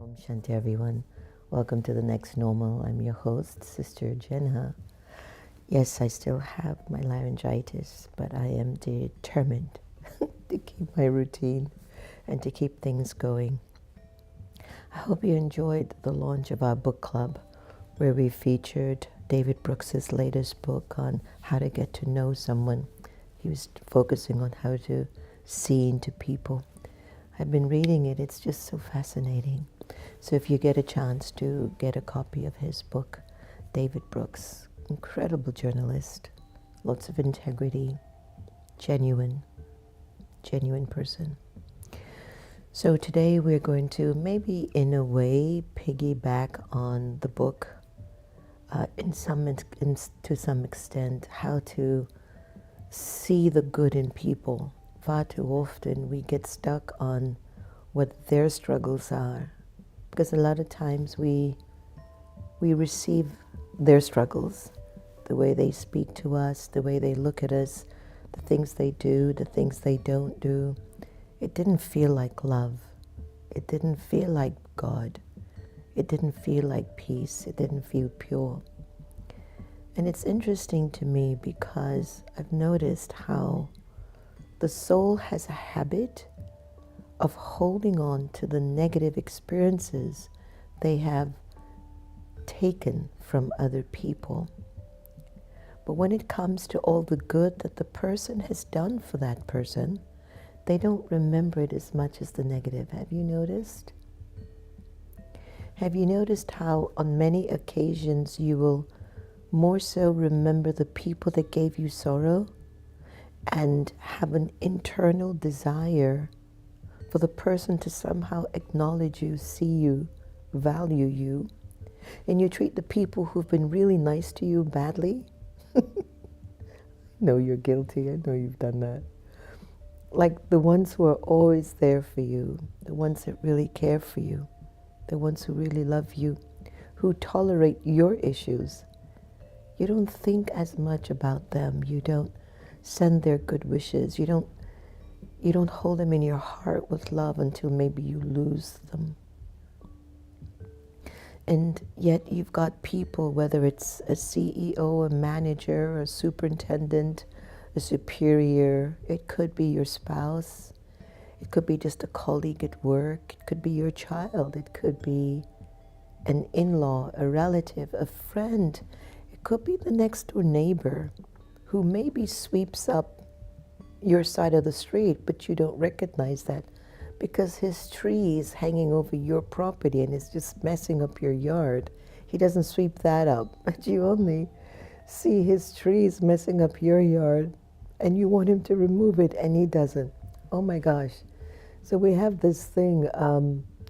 Om Shanti, everyone. Welcome to the next normal. I'm your host, Sister Jenna. Yes, I still have my laryngitis, but I am determined to keep my routine and to keep things going. I hope you enjoyed the launch of our book club, where we featured David Brooks's latest book on how to get to know someone. He was focusing on how to see into people. I've been reading it. It's just so fascinating. So if you get a chance to get a copy of his book, David Brooks, incredible journalist, lots of integrity, genuine person. So today we're going to maybe in a way piggyback on the book to some extent, how to see the good in people. Far too often we get stuck on what their struggles are, because a lot of times we receive their struggles, the way they speak to us, the way they look at us, the things they do, the things they don't do. It didn't feel like love. It didn't feel like God. It didn't feel like peace. It didn't feel pure. And it's interesting to me because I've noticed how the soul has a habit of holding on to the negative experiences they have taken from other people. But when it comes to all the good that the person has done for that person, they don't remember it as much as the negative. Have you noticed? Have you noticed how on many occasions you will more so remember the people that gave you sorrow and have an internal desire for the person to somehow acknowledge you, see you, value you, and you treat the people who've been really nice to you badly? I know you're guilty. I know you've done that. Like the ones who are always there for you, the ones that really care for you, the ones who really love you, who tolerate your issues. You don't think as much about them. You don't send their good wishes. You don't hold them in your heart with love until maybe you lose them. And yet you've got people, whether it's a CEO, a manager, a superintendent, a superior, it could be your spouse, it could be just a colleague at work, it could be your child, it could be an in-law, a relative, a friend, it could be the next door neighbor who maybe sweeps up your side of the street, but you don't recognize that because his tree is hanging over your property and is just messing up your yard. He doesn't sweep that up, but you only see his trees messing up your yard and you want him to remove it and he doesn't. Oh my gosh. So we have this thing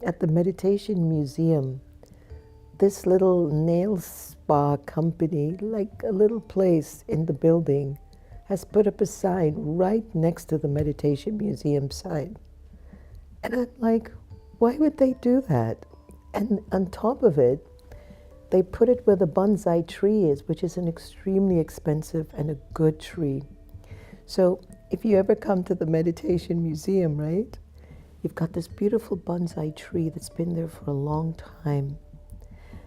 at the Meditation Museum, this little nail spa company, like a little place in the building, has put up a sign right next to the Meditation Museum sign. And I'm like, why would they do that? And on top of it, they put it where the bonsai tree is, which is an extremely expensive and a good tree. So if you ever come to the Meditation Museum, right, you've got this beautiful bonsai tree that's been there for a long time.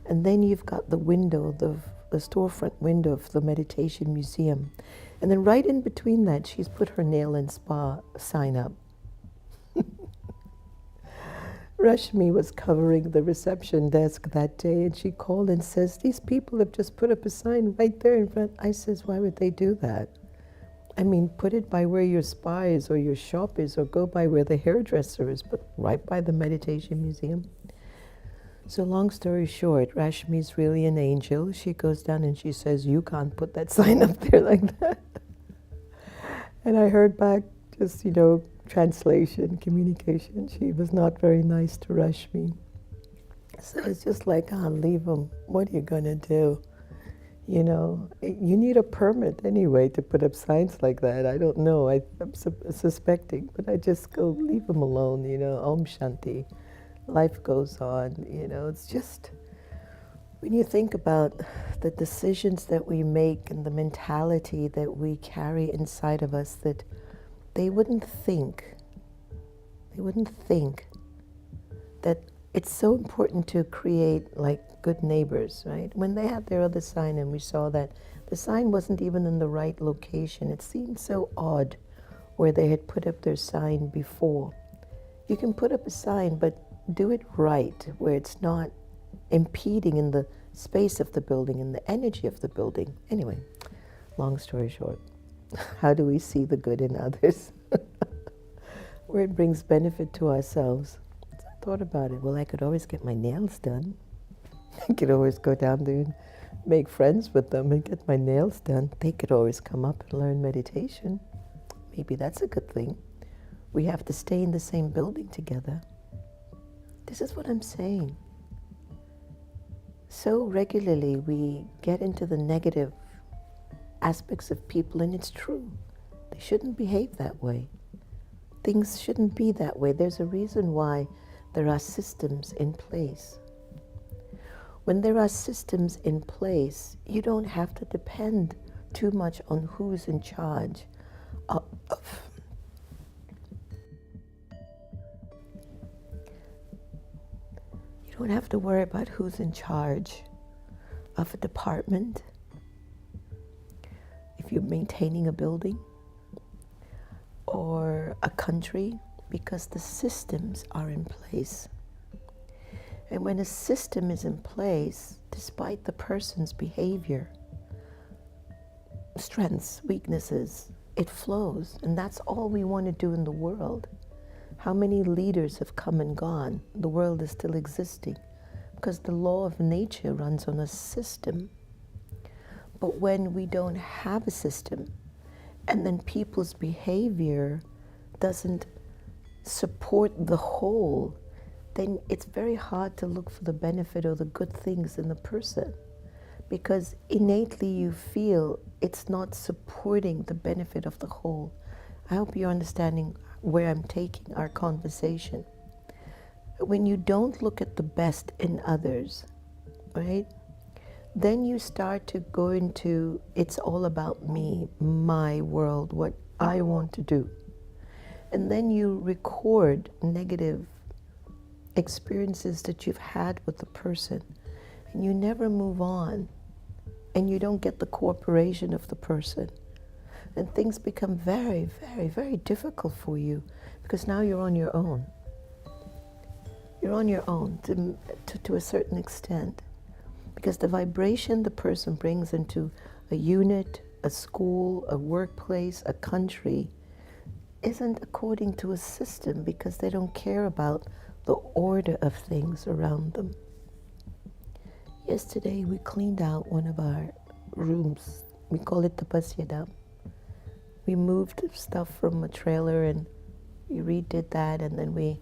And then you've got the window, the storefront window of the Meditation Museum. And then right in between that, she's put her nail and spa sign up. Rashmi was covering the reception desk that day, and she called and says, these people have just put up a sign right there in front. I says, why would they do that? I mean, put it by where your spa is or your shop is, or go by where the hairdresser is, but right by the Meditation Museum. So long story short, Rashmi's really an angel. She goes down and she says, you can't put that sign up there like that. And I heard back just, translation, communication. She was not very nice to Rashmi. So it's just like, leave them. What are you going to do? You need a permit anyway to put up signs like that. I don't know. I'm suspecting, but I just go, leave them alone, Om Shanti. Life goes on, it's just, when you think about the decisions that we make and the mentality that we carry inside of us, that they wouldn't think that it's so important to create like good neighbors, right? When they had their other sign and we saw that the sign wasn't even in the right location, it seemed so odd where they had put up their sign before. You can put up a sign, but do it right, where it's not impeding in the space of the building and the energy of the building. Anyway, long story short, how do we see the good in others? Where it brings benefit to ourselves. So I thought about it. Well, I could always get my nails done. I could always go down there and make friends with them and get my nails done. They could always come up and learn meditation. Maybe that's a good thing. We have to stay in the same building together. This is what I'm saying. So regularly we get into the negative aspects of people, and it's true. They shouldn't behave that way. Things shouldn't be that way. There's a reason why there are systems in place. When there are systems in place, you don't have to depend too much on who's in charge of. You don't have to worry about who's in charge of a department. If you're maintaining a building or a country, because the systems are in place. And when a system is in place, despite the person's behavior, strengths, weaknesses, it flows. And that's all we want to do in the world. How many leaders have come and gone? The world is still existing because the law of nature runs on a system. But when we don't have a system, and then people's behavior doesn't support the whole, then it's very hard to look for the benefit or the good things in the person, because innately you feel it's not supporting the benefit of the whole. I hope you're understanding where I'm taking our conversation. When you don't look at the best in others, right? Then you start to go into, it's all about me, my world, what I want to do. And then you record negative experiences that you've had with the person, and you never move on, and you don't get the cooperation of the person. And things become very, very, very difficult for you, because now you're on your own. You're on your own to a certain extent. Because the vibration the person brings into a unit, a school, a workplace, a country, isn't according to a system, because they don't care about the order of things around them. Yesterday we cleaned out one of our rooms. We call it the Pasyadam. We moved stuff from a trailer and we redid that, and then we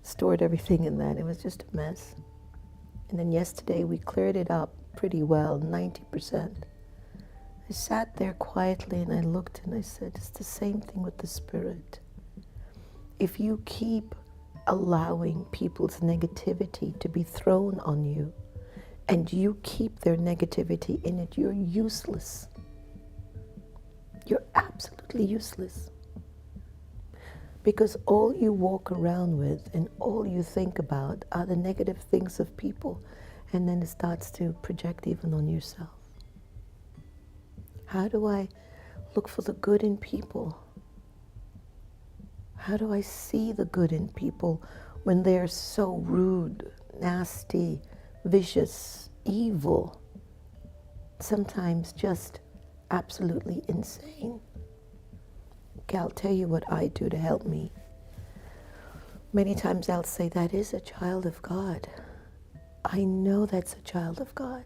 stored everything in that. It was just a mess. And then yesterday we cleared it up pretty well, 90%. I sat there quietly and I looked and I said, it's the same thing with the spirit. If you keep allowing people's negativity to be thrown on you, and you keep their negativity in it, you're useless. You're absolutely useless. Because all you walk around with and all you think about are the negative things of people, and then it starts to project even on yourself. How do I look for the good in people? How do I see the good in people when they're so rude, nasty, vicious, evil, sometimes just absolutely insane? Okay, I'll tell you what I do to help me. Many times I'll say, that is a child of God. I know that's a child of God.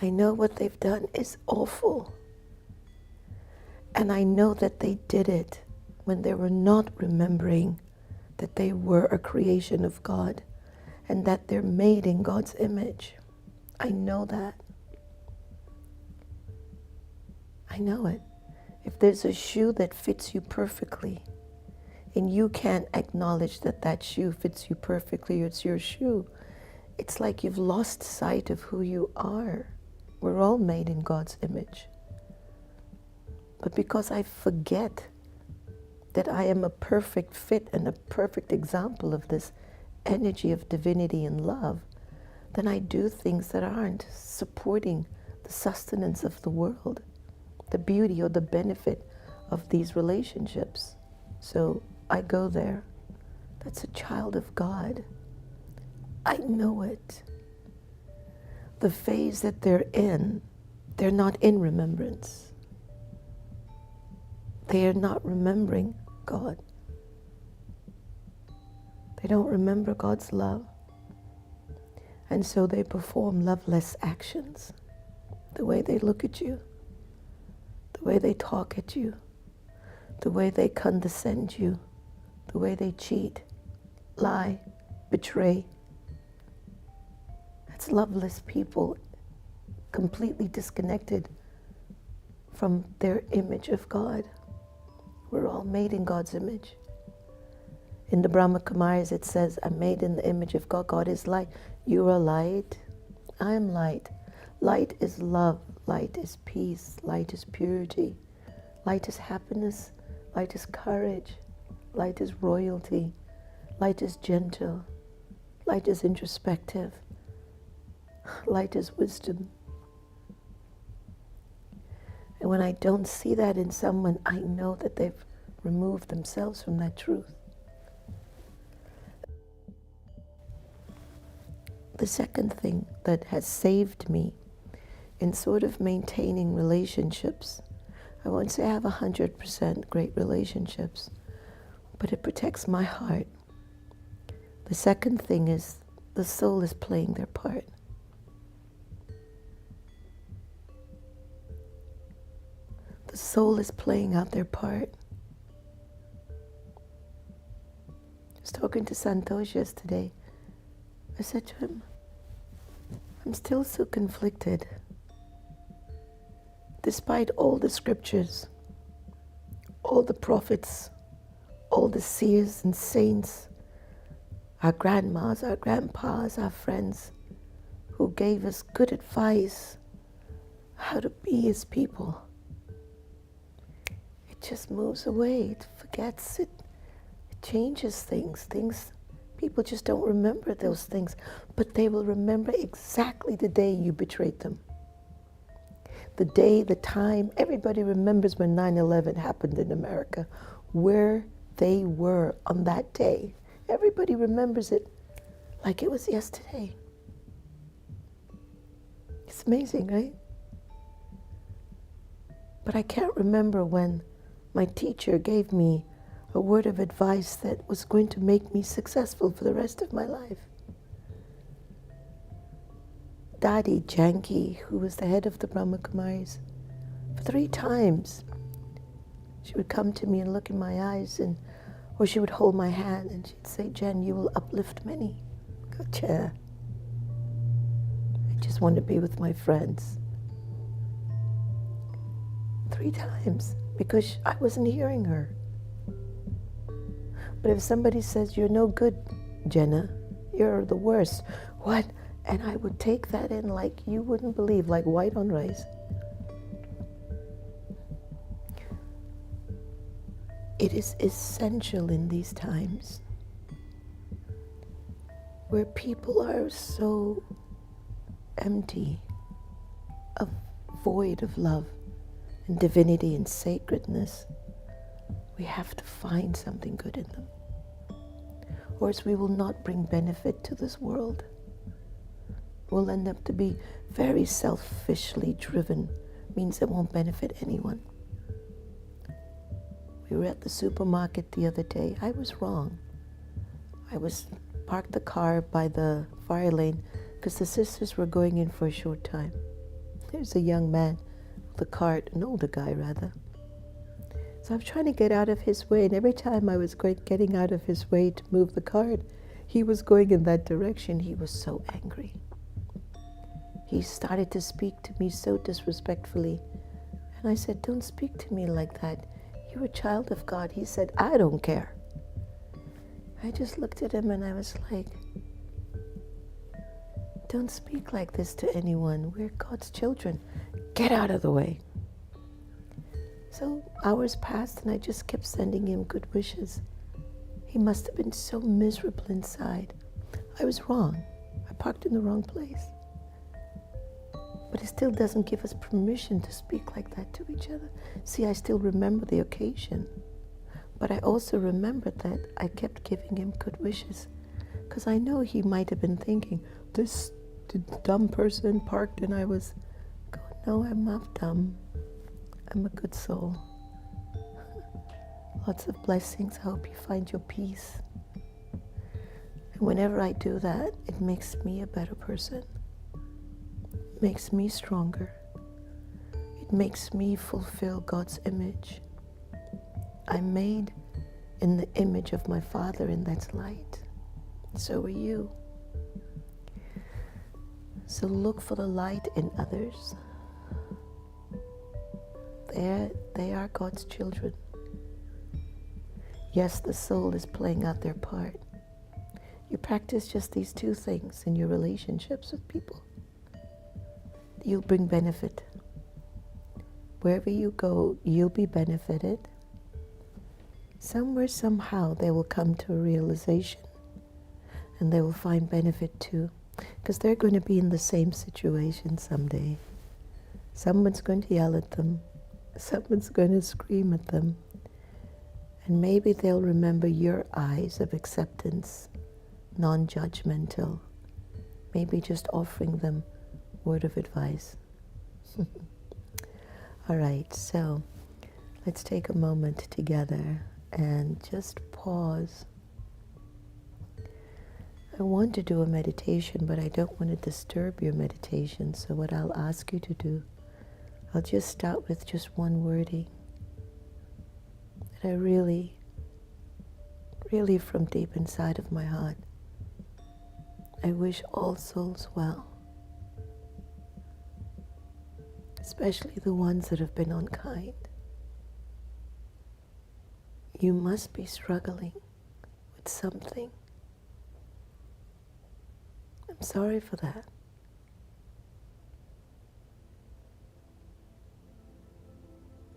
I know what they've done is awful. And I know that they did it when they were not remembering that they were a creation of God and that they're made in God's image. I know that. I know it. If there's a shoe that fits you perfectly, and you can't acknowledge that that shoe fits you perfectly, it's your shoe, it's like you've lost sight of who you are. We're all made in God's image. But because I forget that I am a perfect fit and a perfect example of this energy of divinity and love, then I do things that aren't supporting the sustenance of the world, the beauty or the benefit of these relationships. So I go there. That's a child of God. I know it. The phase that they're not in remembrance. They are not remembering God. They don't remember God's love. And so they perform loveless actions. The way they look at you, the way they talk at you, the way they condescend you, the way they cheat, lie, betray. That's loveless people, completely disconnected from their image of God. We're all made in God's image. In the Brahma Kumaris it says, I'm made in the image of God. God is light. You are light. I am light. Light is love. Light is peace. Light is purity. Light is happiness. Light is courage. Light is royalty. Light is gentle. Light is introspective. Light is wisdom. And when I don't see that in someone, I know that they've removed themselves from that truth. The second thing that has saved me in sort of maintaining relationships, I won't say I have 100% great relationships, but it protects my heart. The second thing is the soul is playing their part. The soul is playing out their part. I was talking to Santosh yesterday. I said to him, I'm still so conflicted. Despite all the scriptures, all the prophets, all the seers and saints, our grandmas, our grandpas, our friends who gave us good advice how to be as people, it just moves away, it forgets, it changes things. People just don't remember those things, but they will remember exactly the day you betrayed them. The day, the time, everybody remembers when 9/11 happened in America, where they were on that day. Everybody remembers it like it was yesterday. It's amazing, right? But I can't remember when my teacher gave me a word of advice that was going to make me successful for the rest of my life. Dadi Janki, who was the head of the Brahma Kumaris, 3 times she would come to me and look in my eyes, or she would hold my hand and she'd say, Jen, you will uplift many. Gotcha. I just want to be with my friends. 3 times, because I wasn't hearing her. But if somebody says, you're no good, Jenna, you're the worst, what? And I would take that in like you wouldn't believe, like white on rice. It is essential in these times where people are so empty, void of love and divinity and sacredness. We have to find something good in them, or else we will not bring benefit to this world. We'll end up to be very selfishly driven, means it won't benefit anyone. We were at the supermarket the other day. I was wrong. I was parked the car by the fire lane because the sisters were going in for a short time. There's a young man with a cart, an older guy rather. So I was trying to get out of his way, and every time I was getting out of his way to move the cart, he was going in that direction. He was so angry. He started to speak to me so disrespectfully. And I said, don't speak to me like that. You're a child of God. He said, I don't care. I just looked at him and I was like, don't speak like this to anyone. We're God's children. Get out of the way. So hours passed and I just kept sending him good wishes. He must have been so miserable inside. I was wrong. I parked in the wrong place. But it still doesn't give us permission to speak like that to each other. See, I still remember the occasion. But I also remembered that I kept giving him good wishes. Because I know he might have been thinking, this dumb person parked, and I was going, no, I'm not dumb. I'm a good soul. Lots of blessings. I hope you find your peace. And whenever I do that, it makes me a better person. It makes me stronger. It makes me fulfill God's image. I'm made in the image of my Father, and that's light. So are you. So look for the light in others. They are God's children. Yes, the soul is playing out their part. You practice just these two things in your relationships with people. You'll bring benefit. Wherever you go, you'll be benefited. Somewhere, somehow, they will come to a realization and they will find benefit too, because they're going to be in the same situation someday. Someone's going to yell at them. Someone's going to scream at them. And maybe they'll remember your eyes of acceptance, non-judgmental, maybe just offering them a word of advice. All right, so let's take a moment together and just pause. I want to do a meditation, but I don't want to disturb your meditation, so what I'll ask you to do, I'll just start with just one wording that I really from deep inside of my heart, I wish all souls well, especially the ones that have been unkind. You must be struggling with something. I'm sorry for that.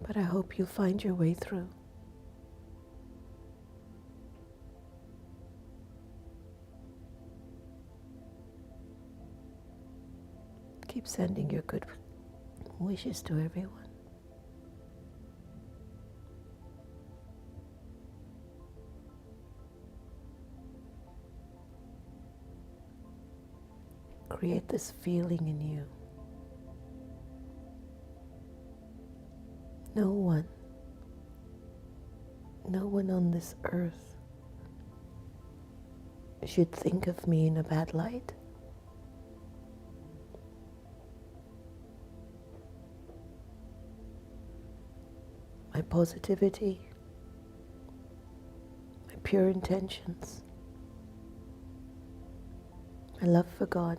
But I hope you'll find your way through. Keep sending your good wishes to everyone. Create this feeling in you. No one on this earth should think of me in a bad light. My positivity, my pure intentions, my love for God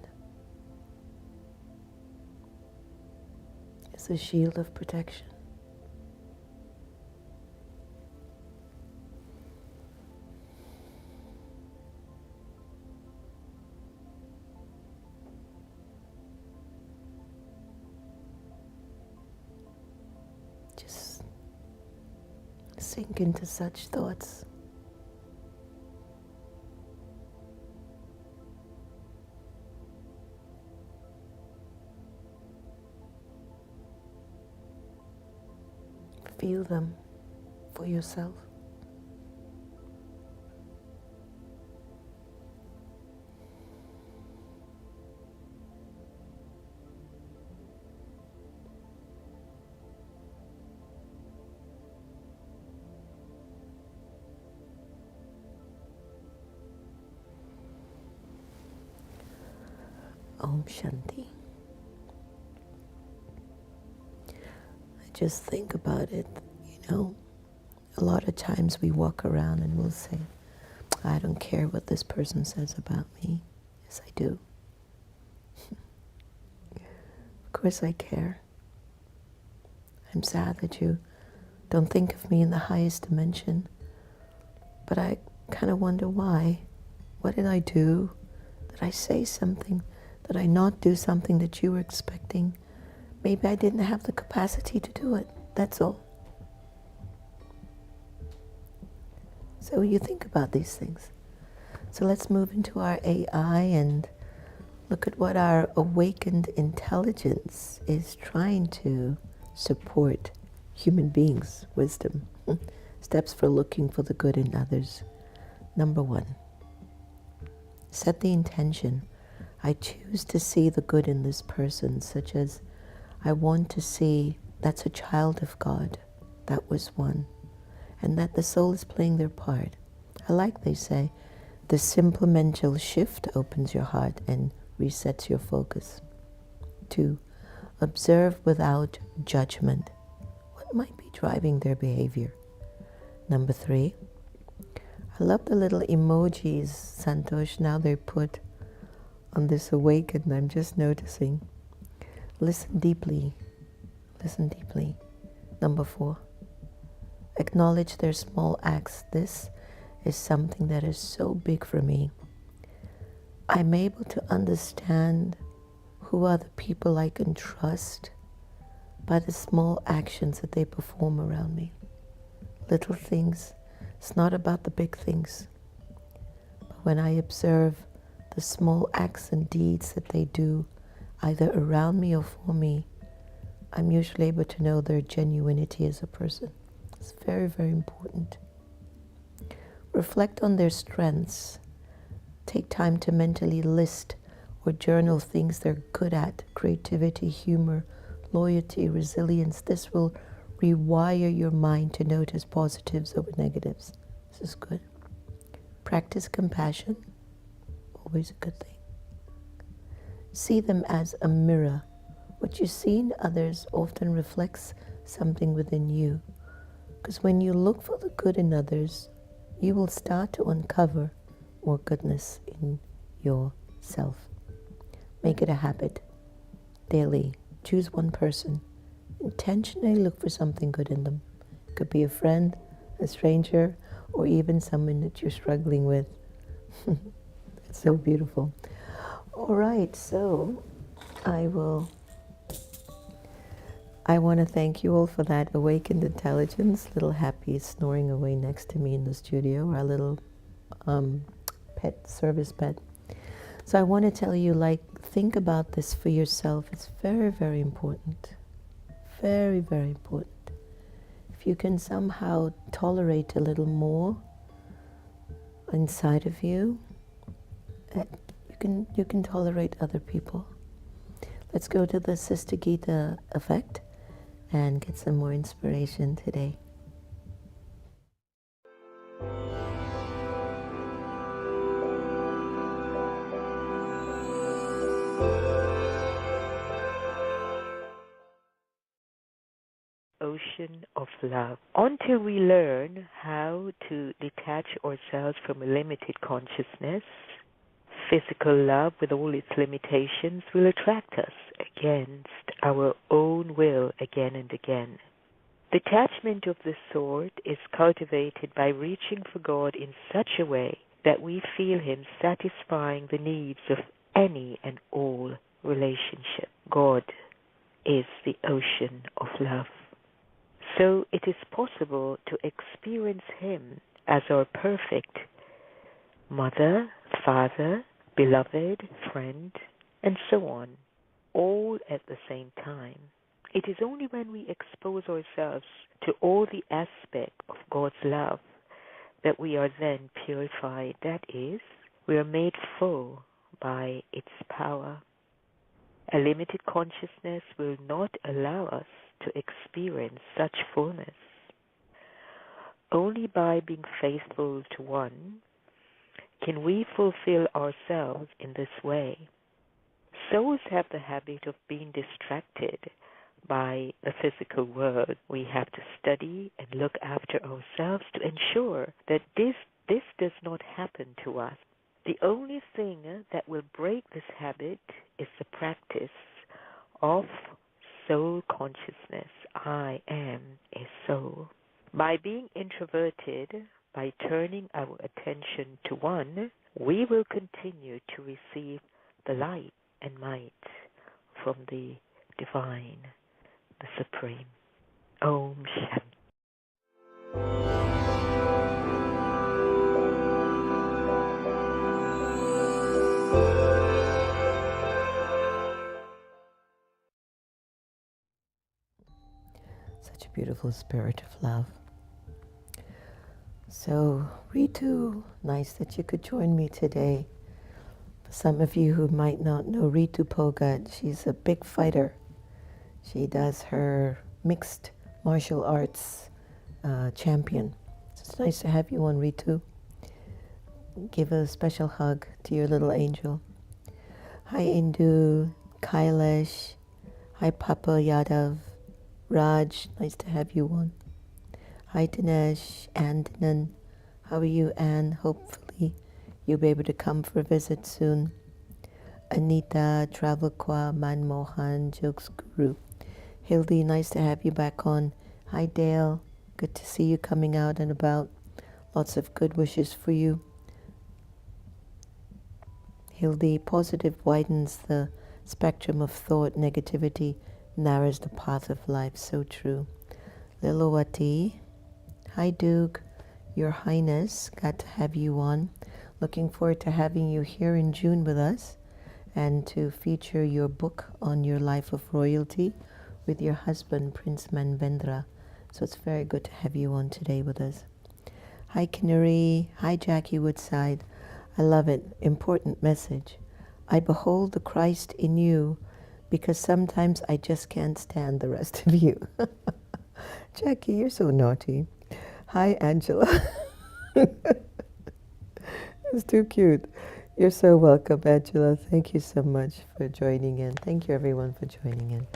is a shield of protection. Just sink into such thoughts. Feel them for yourself. Om Shanti. Just think about it, a lot of times we walk around and we'll say, I don't care what this person says about me. Yes, I do. Of course I care. I'm sad that you don't think of me in the highest dimension, but I kind of wonder why. What did I do? Did I say something? Did I not do something that you were expecting? Maybe I didn't have the capacity to do it, that's all. So you think about these things. So let's move into our AI and look at what our awakened intelligence is trying to support human beings' wisdom. Steps for looking for the good in others. Number 1, set the intention. I choose to see the good in this person, such as I want to see that's a child of God. That was one. And that the soul is playing their part. I like they say, the simple mental shift opens your heart and resets your focus. 2, observe without judgment. What might be driving their behavior? Number 3, I love the little emojis, Santosh, now they put on this awakened. I'm just noticing. Listen deeply. Listen deeply. Number 4, acknowledge their small acts. This is something that is so big for me. I'm able to understand who are the people I can trust by the small actions that they perform around me. Little things. It's not about the big things. But when I observe the small acts and deeds that they do, either around me or for me, I'm usually able to know their genuinity as a person. It's very, very important. Reflect on their strengths. Take time to mentally list or journal things they're good at: creativity, humor, loyalty, resilience. This will rewire your mind to notice positives over negatives. This is good. Practice compassion. Always a good thing. See them as a mirror. What you see in others often reflects something within you. Because when you look for the good in others, you will start to uncover more goodness in yourself. Make it a habit. Daily, choose one person. Intentionally look for something good in them. It could be a friend, a stranger, or even someone that you're struggling with. It's so beautiful. All right, so I want to thank you all for that awakened intelligence. Little Happy is snoring away next to me in the studio, our little service pet. So I want to tell you, think about this for yourself. It's very, very important. Very, very important. If you can somehow tolerate a little more inside of you, you can tolerate other people. Let's go to the Sister Gita effect and get some more inspiration today. Ocean of love. Until we learn how to detach ourselves from a limited consciousness, physical love with all its limitations will attract us against our own will again and again. Detachment of this sort is cultivated by reaching for God in such a way that we feel Him satisfying the needs of any and all relationship. God is the ocean of love. So it is possible to experience Him as our perfect mother, father, beloved, friend, and so on, all at the same time. It is only when we expose ourselves to all the aspects of God's love that we are then purified. That is, we are made full by its power. A limited consciousness will not allow us to experience such fullness. Only by being faithful to one can we fulfill ourselves in this way. Souls have the habit of being distracted by the physical world. We have to study and look after ourselves to ensure that this does not happen to us. The only thing that will break this habit is the practice of soul consciousness. I am a soul. By being introverted, by turning our attention to one, we will continue to receive the light and might from the divine, the supreme. Om Shanti. beautiful spirit of love. So, Ritu, nice that you could join me today. For some of you who might not know Ritu Pogat, she's a big fighter. She does her mixed martial arts champion. So it's nice to have you on, Ritu. Give a special hug to your little angel. Hi, Indu, Kailash. Hi, Papa Yadav. Raj, nice to have you on. Hi, Dinesh, Andanan. How are you, Anne? Hopefully you'll be able to come for a visit soon. Anita, Travelqua, Manmohan, Jokes Guru. Hildy, nice to have you back on. Hi, Dale. Good to see you coming out and about. Lots of good wishes for you. Hildy, positive widens the spectrum of thought. Negativity narrows the path of life. So true. Lilawati. Hi, Duke. Your Highness. Glad to have you on. Looking forward to having you here in June with us and to feature your book on your life of royalty with your husband, Prince Manvendra. So it's very good to have you on today with us. Hi, Canary. Hi, Jackie Woodside. I love it. Important message. I behold the Christ in you because sometimes I just can't stand the rest of you. Jackie, you're so naughty. Hi, Angela. It's too cute. You're so welcome, Angela. Thank you so much for joining in. Thank you, everyone, for joining in.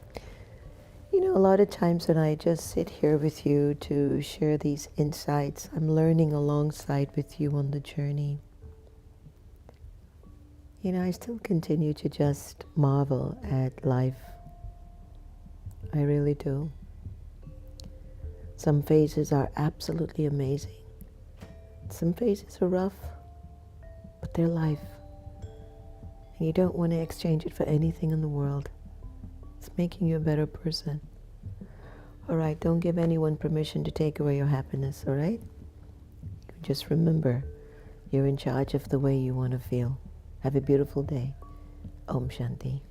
You know, a lot of times when I just sit here with you to share these insights, I'm learning alongside with you on the journey. You know, I still continue to just marvel at life. I really do. Some phases are absolutely amazing. Some phases are rough, but they're life. And you don't want to exchange it for anything in the world. It's making you a better person. All right, don't give anyone permission to take away your happiness, all right? Just remember, you're in charge of the way you want to feel. Have a beautiful day. Om Shanti.